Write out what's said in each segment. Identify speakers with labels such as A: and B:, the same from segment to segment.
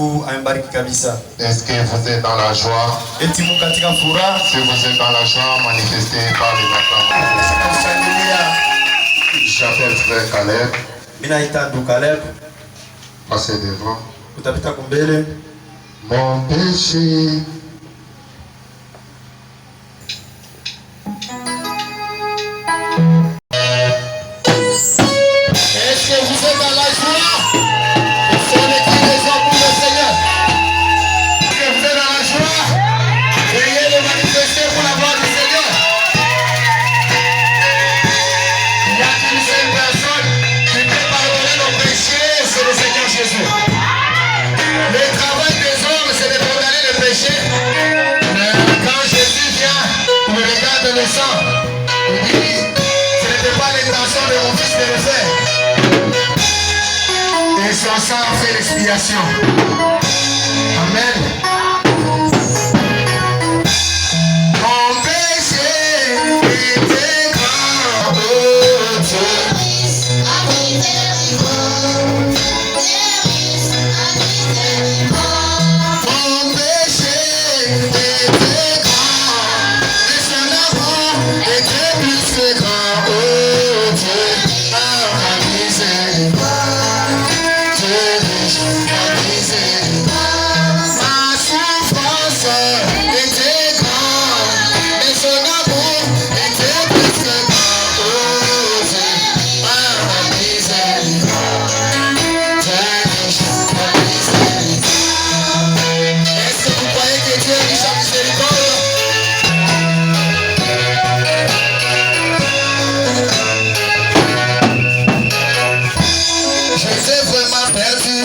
A: Mungu amebariki kabisa.
B: Est-ce que vous êtes dans la joie?
A: Eti Mungu katika furaha.
B: Si vous êtes dans la joie, manifestez par les acclamations. J'appelle frère Caleb.
A: Minaita ndugu Caleb.
B: Passez devant.
A: Utapita kumbele.
B: Mon péché. Est-ce que vous êtes dans la joie? C'est le cri des hommes pour le Seigneur. Est-ce que vous êtes dans la joie? Veuillez le manifester pour la gloire du Seigneur. Il y a une seule personne qui peut pardonner nos péchés, c'est le Seigneur Jésus. Le travail des hommes, c'est de condamner le péché. Mais quand Jésus vient, il regarde le sang. Il dit, ce n'était pas l'intention de mon fils de le faire. Et son sang fait l'expiation. Amen. Mon péché était grand, oh Dieu. Mon péché était grand, et son amour était plus que grand, oh Dieu. Ah, ma miséricorde, Dieu riche, ma miséricorde. Ma souffrance était grande, et son amour était plus que grand, oh Dieu. Ah, ma miséricorde, Dieu riche, ma miséricorde. Est-ce que vous croyez que Dieu est riche en miséricorde? J'étais vraiment perdu,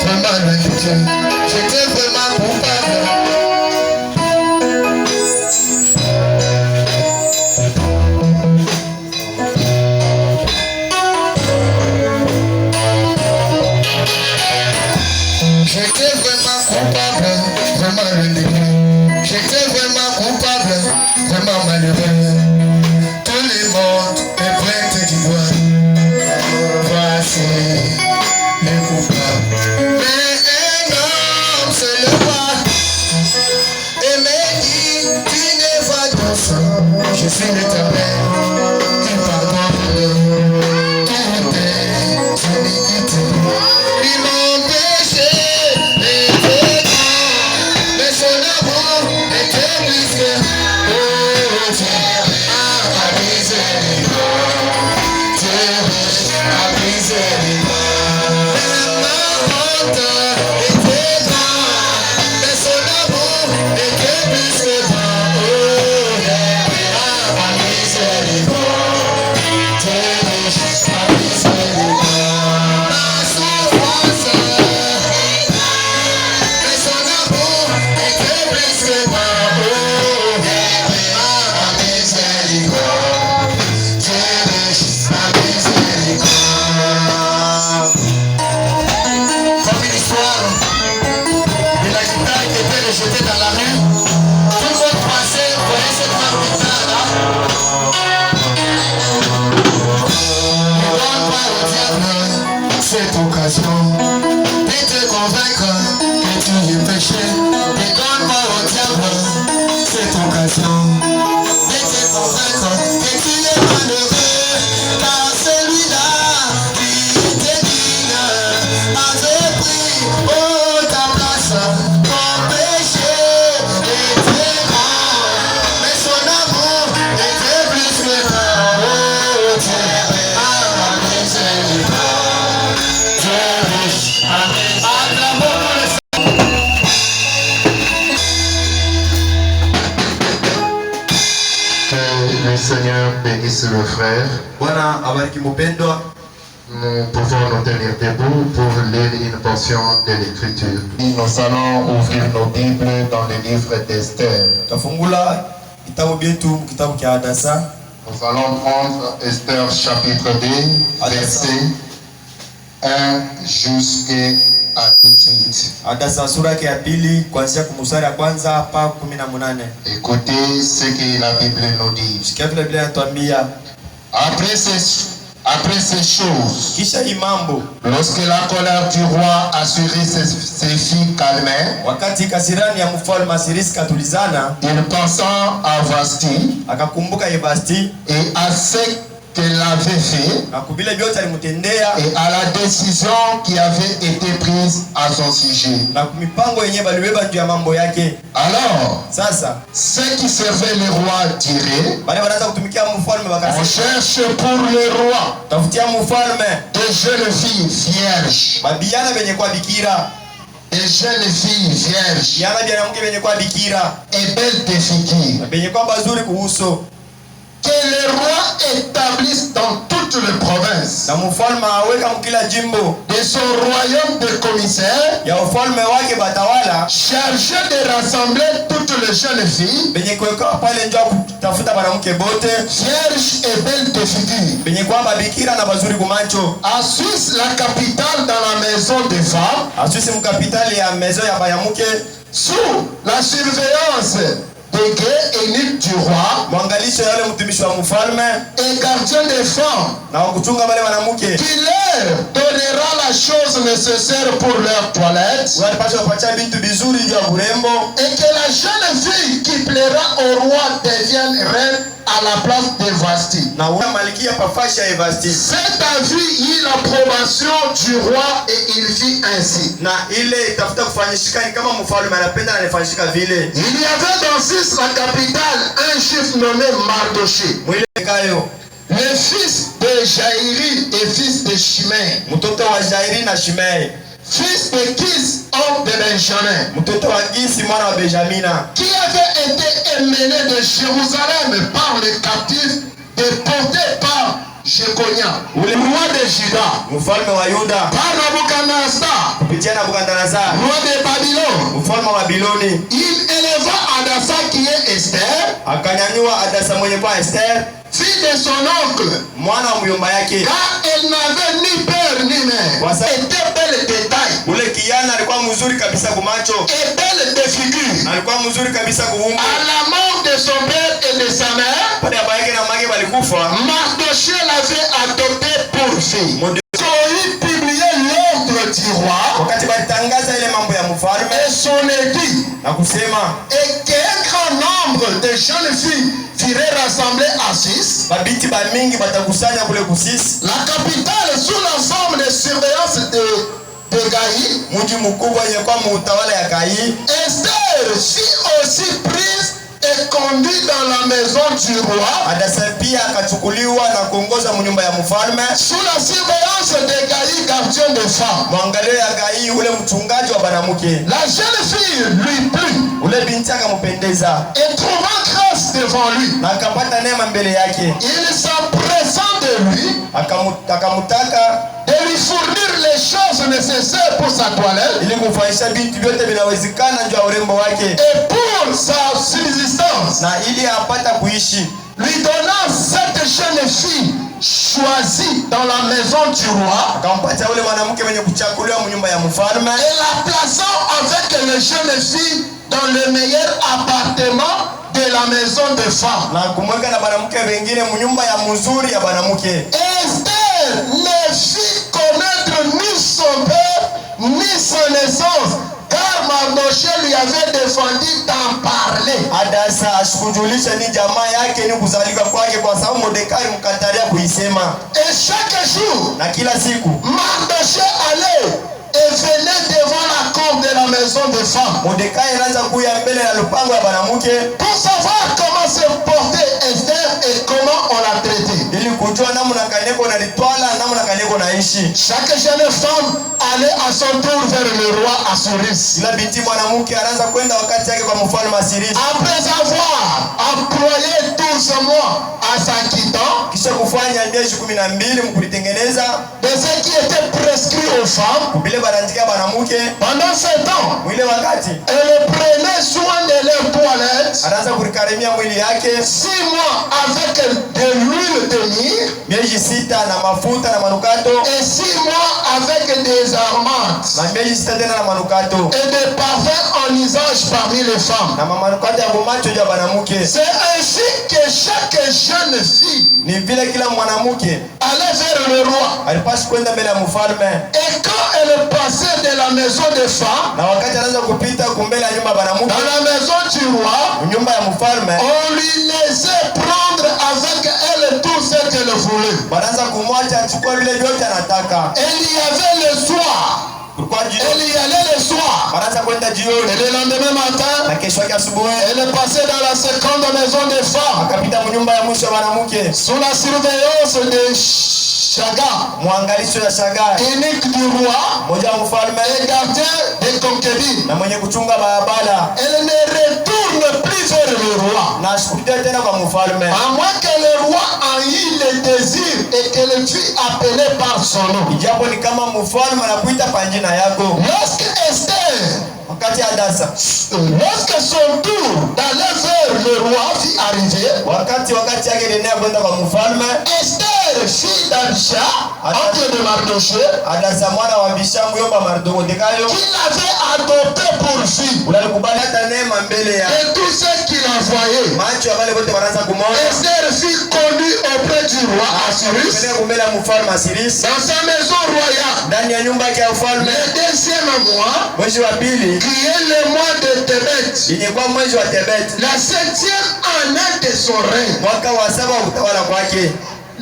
B: vraiment loin de Dieu. J'étais vraiment coupable. J'étais vraiment coupable, vraiment loin de Dieu. J'étais vraiment coupable, vraiment malheureux. Tout le monde est pointe du doigt. Voici les coupables. Mais un homme se leva et me dit, tu n'es pas d'enfant. Je suis l'Éternel qui pardonne toutes tes iniquités. Et mon péché était grand, mais son amour était plus que oh Dieu. Ah, ma miséricorde, Dieu riche, ma miséricorde. Ma honte était grande, mais son amour était plus que grand, oh Dieu. Ah, ma miséricorde, Dieu riche, ma miséricorde. Ma souffrance était grande, mais son amour était plus que grand, oh Dieu. Ah, ma miséricorde, Dieu riche, ma miséricorde. Comme une histoire de la guitare qui était rejetée dans la rue. Tout le monde passait, voyait cette grande guitare là. Ne donne pas au diable cette occasion de te convaincre que tu es péché. Ne donne pas au diable cette occasion de te convaincre que tu es malheureux. Car celui-là qui te digne avait pris ta place. Ton péché était grand, mais son amour était plus que grand. Oh Dieu, ah, ma miséricorde, Dieu riche, amen. Acclamons pour le Que le Seigneur bénisse le frère.
A: Bwana abariki mpendwa.
B: Nous pouvons nous tenir debout pour lire une portion de l'Écriture. Nous allons ouvrir nos Bibles dans le livre d'Esther.
A: Tafungula kitabu byetu kitabu cha Hadasa.
B: Nous allons prendre Esther chapitre 2, verset 1 jusqu'à 18.
A: Hadasa sura yake ya pili kuanzia kumstari ya kwanza hapa 18.
B: Écoutez ce que la Bible nous dit.
A: Sikia vile Biblia inatuambia.
B: Après ces Après ces choses,
A: Kisha hii mambo,
B: lorsque la colère du roi Assuris se fit calmer,
A: wakati kasirani ya mfalme Assuris katulizana,
B: il pensa à Vashti
A: akakumbuka Vashti
B: et à ce qu'elle avait fait
A: et
B: à la décision qui avait été prise à son sujet. Alors, ceux qui servaient le roi diraient, on cherche pour le roi des jeunes filles vierges. Des jeunes filles vierges et belles de figure. Que le roi établisse dans toutes les provinces de son royaume de commissaires chargé de rassembler toutes les jeunes filles vierges et belles de figure à Suisse, la capitale dans la maison des femmes, sous la surveillance des guets élites du roi et gardien des femmes qui leur donnera la chose nécessaire pour leur toilette et que la jeune fille qui plaira au roi devienne reine à la place de Vashti. Cet avis eut l'approbation du roi et il fit ainsi. Il y avait dans Suisse, la capitale, un juif nommé Mardoché, le fils de Jaïri et fils de Shimei, fils de Kis, homme de Benjamin, qui avait été emmené de Jérusalem par les captifs déportés par Jéconia, le roi de Juda, par Nabucodonosor, roi de Babylone. Il éleva Adassa qui est Esther, fille de son oncle, car elle n'avait ni père ni mère. Était belle de taille et belle de figure. À la mort de son père et de sa mère, Mardoché l'avait adopté pour fille. Il publiait l'ordre du roi et son édit, et qu'un grand nombre de jeunes filles seraient rassemblées à Suisse, la capitale, sous l'ensemble de surveillance de Gaï. Esther fut aussi prise et conduite dans la maison du roi sous la surveillance de Gaï, gardien de femmes. La jeune fille lui plut et trouvant grâce devant lui, il s'empressa de lui de lui fournir les choses nécessaires pour sa toilette et pour sa subsistance, lui donnant cette jeune fille choisie dans la maison du roi et la plaçant avec les jeunes filles dans le meilleur appartement de la maison de femmes. Esther ne fit connaître ni son père ni son naissance, car Mardoché lui avait défendu d'en parler. Et chaque jour, Mardoché allait et venait devant la cour de la maison des femmes pour savoir comment se portait Esther et comment on la traitait. Chaque jeune femme allait à son tour vers le roi Assuris. Après avoir employé 12 mois à s'acquittant de ce qui était prescrit aux femmes, pendant ce temps, elle prenait soin de leur toilette 6 mois avec de l'huile de myrrhe et 6 mois avec des aromates et des parfums en usage parmi les femmes. C'est ainsi que chaque jeune fille
A: Ni vile kila mwanamke
B: allait vers le roi.
A: alipaswa kwenda mbele ya mfalme.
B: Et quand elle passait de la maison des femmes,
A: Na wakati anaanza kupita kumbele ya nyumba ya banamuke,
B: dans la maison du roi,
A: nyumba ya mfalme,
B: on lui laissait prendre avec elle tout ce qu'elle voulait.
A: wanaanza kumwacha achukue vile vyote anataka.
B: Elle y avait le soir.
A: Kulikuwa jioni,
B: Elle y allait le soir.
A: wanaanza kwenda jioni.
B: Et le lendemain matin,
A: Na kesho yake asubuhi
B: elle passait dans la seconde maison des femmes,
A: akapita mnyumba ya mwisho ya banamuke,
B: sous la surveillance de Chaga,
A: mwangalisho ya Shagai,
B: eunuque du roi,
A: mmoja wa mfalme
B: et gardien des concubines.
A: na mwenye kuchunga barabara.
B: Elle ne retourne plus vers le roi,
A: Na ashukudia tena kwa mfalme,
B: à moins que le roi en eût le désir et qu'elle fût appelée par son nom.
A: ijapo ni kama mfalme anakuita kwa jina yako.
B: Lorsque Esther,
A: Wakati Hadasa,
B: lorsque son tour d'aller vers le roi fut arrivé,
A: wakati yake ilienea kwenda kwa mfalme,
B: Esther, fille d'Abisha, oncle de Mardochée,
A: Hadasa mwana wa Bisha muyomba Mardokheo,
B: qui l'avait adopté pour fille,
A: unalikubali hata neema mbele ya
B: et tous ceux qui la voyaient.
A: macho ya wale wote wanaanza kumwona.
B: Esther fut conduite auprès du roi Assyrus,
A: Kwenda kumbele ya mfalme Asirisi,
B: dans sa maison royale,
A: ndani ya nyumba yake ya ufalme.
B: le deuxième mois,
A: Mwezi wa pili
B: qui est le mois de Tébet,
A: ilikuwa mwezi wa Tebet,
B: la 7e année de son règne.
A: mwaka wa 7 wa utawala kwake.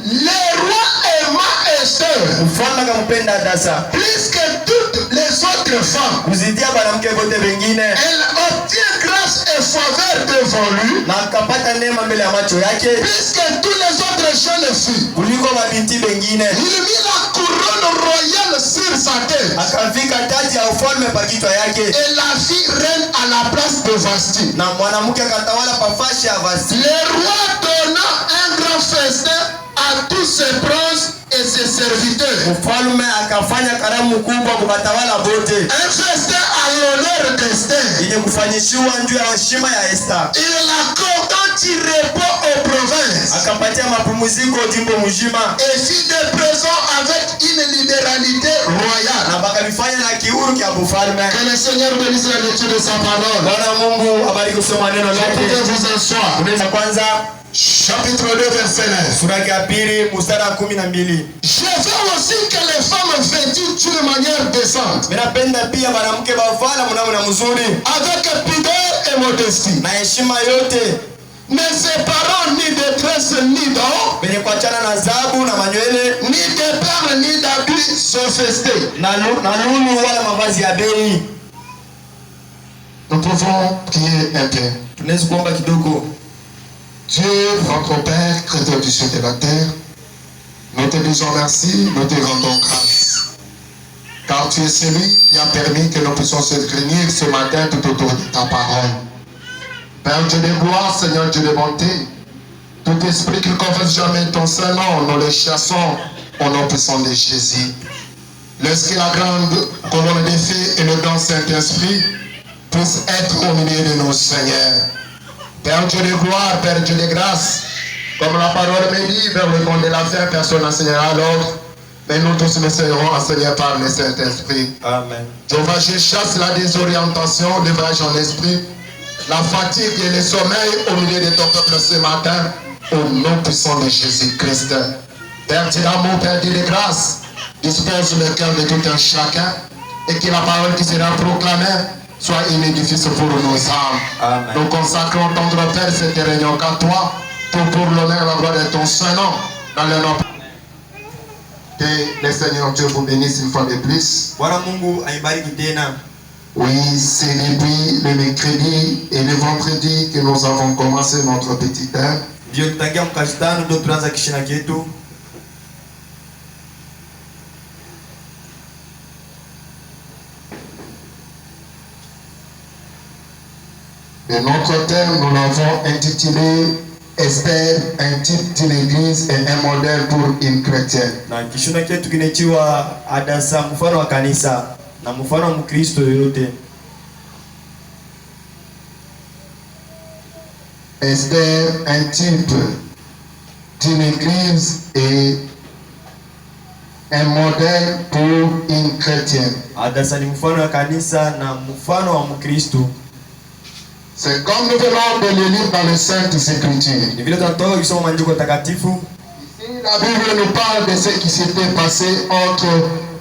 B: Le roi aima Esther
A: Mfalme akampenda Hadasa
B: plus que toutes les autres femmes.
A: kuzidia mwanamke wote wengine,
B: Elle obtient grâce et faveur devant lui
A: na akapata neema mbele ya macho yake
B: plus que tous les autres jeunes filles.
A: kuliko mabinti wengine.
B: Il mit la couronne royale sur sa tête
A: Akavika taji ya ufalme pa kichwa yake,
B: et la fit reine à la place de Vasti.
A: na mwanamke akatawala pafashi ya Vasti.
B: Le roi donna un grand festin à tous ses princes et ses serviteurs.
A: Mfalme akafanya karamu kubwa kwa watawala wote,
B: Un festin à l'honneur d'Esther.
A: yenye kufanyishiwa juu ya heshima ya Esther.
B: Il accorda du repos aux provinces
A: Akapatia mapumziko jimbo mzima,
B: et fit des présents avec une libéralité royale.
A: na bakavifanya na kiuru kia bufalme.
B: Que le Seigneur bénisse la lecture de sa parole.
A: Bwana Mungu abariki kusoma neno
B: Vous
A: lake.
B: pouvez vous asseoir.
A: Tunaweza kwanza
B: Chapitre 2, verset 9.
A: sura ya pili mstari wa 12.
B: Je veux aussi que les femmes vêtues d'une manière décente,
A: Minapenda pia mwanamke bavala mnamna mzuri
B: avec pudeur et modestie,
A: na heshima yote,
B: ne séparant ni de tresses ni d'or,
A: benye kuachana na zabu na manywele
B: ni de perles ni d'habits sophistiqués.
A: na lulu wala mavazi ya bei.
B: Nous pouvons prier un peu.
A: Tunaweza kuomba kidogo.
B: Dieu, notre Père, Créateur du ciel et de la terre, nous te disons merci, nous te rendons grâce. Car tu es celui qui a permis que nous puissions se réunir ce matin tout autour de ta parole. Père Dieu de gloire, Seigneur Dieu de bonté, tout esprit qui ne confesse jamais ton saint nom, nous le chassons au nom puissant de Jésus. Laisse que la grande colonne de feu et le grand Saint-Esprit puissent être au milieu de nous, Seigneur. Père Dieu de gloire, Père Dieu de grâce, comme la parole me dit, vers le temps de la fin, personne n'enseignera à l'autre, mais nous tous nous serons enseignés par le Saint-Esprit.
A: Amen.
B: Jéhovah, je chasse la désorientation, l'ouvrage en esprit, la fatigue et le sommeil au milieu de ton peuple ce matin, au nom puissant de Jésus-Christ. Père Dieu d'amour, Père Dieu de grâce, dispose le cœur de tout un chacun, et que la parole qui sera proclamée soit un édifice pour nos âmes.
A: Amen.
B: Nous consacrons, tendre Père, cette réunion qu'à toi, pour l'honneur et la gloire de ton Saint nom, dans le nom. Que le Seigneur Dieu vous bénisse une fois de plus.
A: Bwana Mungu aibariki tena.
B: Oui, c'est depuis le mercredi et le vendredi que nous avons commencé notre petit heure.
A: Ndio tutangia mkashitano ndio tuanza kishina chetu.
B: Et notre thème, nous l'avons intitulé Esther, un type d'une église et un modèle pour une chrétienne.
A: Na kishina chetu kinaitwa Hadasa, mfano wa kanisa na mfano wa Mkristo yoyote.
B: Esther, un type d'une église et un modèle pour une chrétienne.
A: Hadasa ni mfano wa kanisa na mfano wa Mkristo.
B: C'est comme nous venons de le lire dans les Saintes Écritures.
A: Ni vile tunatoka kusoma maandiko takatifu.
B: La Bible nous parle de ce qui s'était passé entre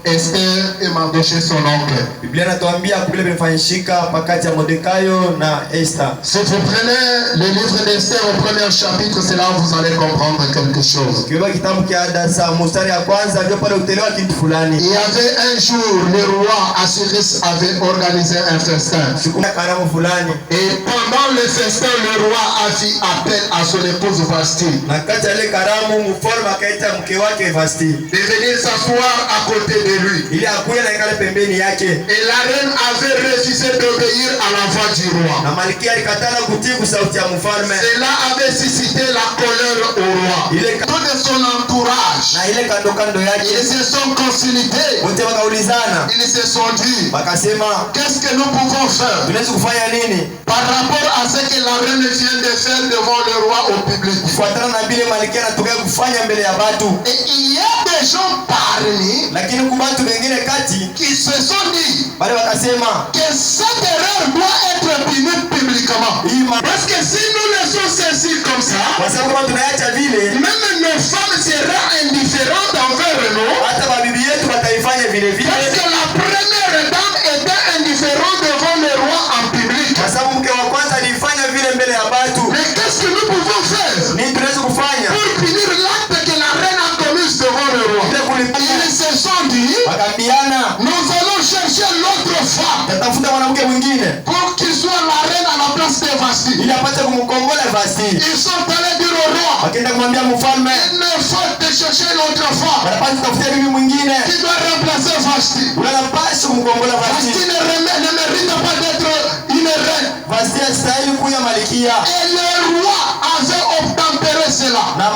B: Esther et Mardochée, son oncle.
A: Biblia inatuambia kule vilifanyika pakati ya Mordekai na Esther.
B: Si vous prenez le livre d'Esther au premier chapitre, c'est là où vous allez comprendre quelque chose.
A: Kiwa kitabu kia Adasa mstari ya kwanza ndio pale utelewa kitu fulani.
B: Il y avait un jour, le roi Assuérus avait organisé un festin.
A: Kuna karamu fulani.
B: Et pendant le festin, le roi a fait appel à son épouse Vasti.
A: Na kati ya ile karamu mfalme akaita mke wake Vasti
B: de venir s'asseoir à côté de lui.
A: ili akuye na ikale pembeni yake.
B: Et la reine avait refusé d'obéir à la voix du roi.
A: Na malkia alikatala kutii sauti ya mfalme.
B: Cela avait suscité la colère au roi. Tout de son entourage,
A: na ile kando kando yake,
B: ils se sont consultés.
A: wote wakaulizana,
B: Ils se sont dit,
A: wakasema,
B: qu'est-ce que nous pouvons faire
A: tunaweza kufanya nini
B: par rapport à ce que la reine vient de faire devant le roi au public?
A: kufuatana na vile malkia anatokea kufanya mbele ya watu.
B: Et il y a des gens parmi
A: Lakini kuna watu wengine kati
B: qui se sont dit,
A: bali wakasema
B: que cette erreur doit être punie publiquement. Parce que si nous laissons ceci comme ça,
A: kwa sababu kama tunaacha vile,
B: même nos femmes seront indifférentes envers nous.
A: hata mabibi yetu wataifanya vile vile.
B: Parce que la première dame était indifférente devant le roi en public.
A: Kwa sababu mke wa kwanza alifanya vile mbele ya watu.
B: Mais qu'est-ce que nous pouvons faire
A: Nini tunaweza kufanya
B: pour punir l'acte que la reine a commis devant le roi? Ils se sont dit,
A: wakambiana,
B: nous allons chercher l'autre femme
A: tatafuta mwanamke mwingine
B: pour qu'il soit la reine à la place de Vasti.
A: ili apate kumkombola Vasti.
B: Ils sont allés dire au roi,
A: Wakaenda kumwambia mfalme,
B: il me faut de chercher l'autre femme
A: wanapaswa kutafutia bibi mwingine
B: qui doit remplacer Vasti.
A: unapaswa kumkombola
B: Vasti
A: Vasti.
B: ne mérite pas d'être une reine.
A: Vasti astahili kuwa malkia
B: Et le roi avait obtempéré cela.
A: na